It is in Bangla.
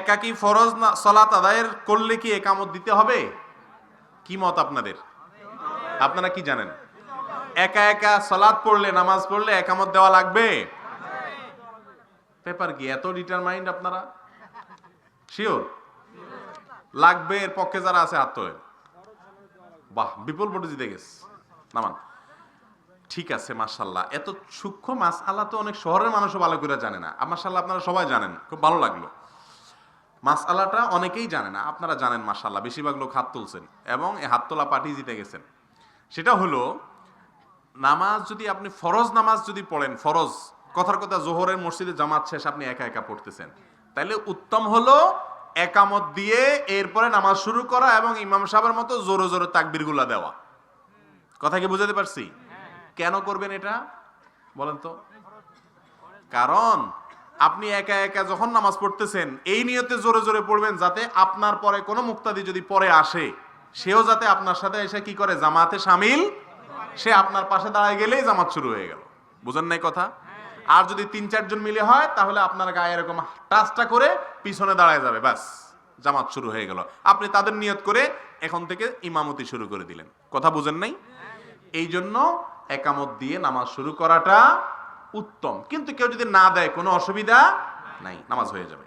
একাকি ফরজ সালাত আদায়ের করলে কি একামত দিতে হবে? কি মত আপনাদের? আপনারা কি জানেন? একা একা সালাত পড়লে, নামাজ পড়লে একামত দেওয়া লাগবে? পেপার কি এত ডিটারমাইন্ড আপনারা? শিওর লাগবে? এর পক্ষে যারা আছে হাত তোলেন। বাহ, বিপুল ভোটে জিতে গেছে। নামান। ঠিক আছে, মাশাআল্লাহ। এত সূক্ষ্ম মাসআলা তো অনেক শহরের মানুষও ভালো করে জানে না। মাশাআল্লাহ, আপনারা সবাই জানেন, খুব ভালো লাগলো। মাসআলাটা অনেকেই জানে না, আপনারা জানেন মাশাআল্লাহ। বেশিরভাগ লোক হাত তুলছেন এবং এই হাত তোলা পার্টি জিতে গেছেন। সেটা হলো, নামাজ যদি আপনি ফরজ নামাজ যদি পড়েন, ফরজ কথার কথা জোহরের মসজিদে জামাত শেষ আপনি একা একা পড়তেছেন, তাইলে উত্তম হলো একামত দিয়ে এরপরে নামাজ শুরু করা এবং ইমাম সাহেবের মতো জোরে জোরে তাকবীরগুলা দেওয়া। কথা কি বুঝাতে পারছি? কেন করবেন এটা বলেন তো? কারণ আপনি একা একা যখন নামাজ পড়তেছেন এই নিয়তে জোরে জোরে পড়বেন যাতে আপনার পরে কোনো মুক্তাদি যদি পরে আসে সেও যাতে আপনার সাথে এসে কি করে, জামাতে শামিল। সে আপনার পাশে দাঁড়ায় গেলেই জামাত শুরু হয়ে গেল। বুঝেন নাই কথা? আর যদি ৩-৪ জন মিলে হয় তাহলে আপনার গায়ে এরকম টাচটা করে পিছনে দাঁড়ায় যাবে, ব্যাস জামাত শুরু হয়ে গেল। আপনি তাদের নিয়ত করে এখন থেকে ইমামতি শুরু করে দিলেন। কথা বুঝেন নাই? এই জন্য একামত দিয়ে নামাজ শুরু করাটা উত্তম। কিন্তু কেউ যদি না দেয় কোনো অসুবিধা নাই, নামাজ হয়ে যাবে।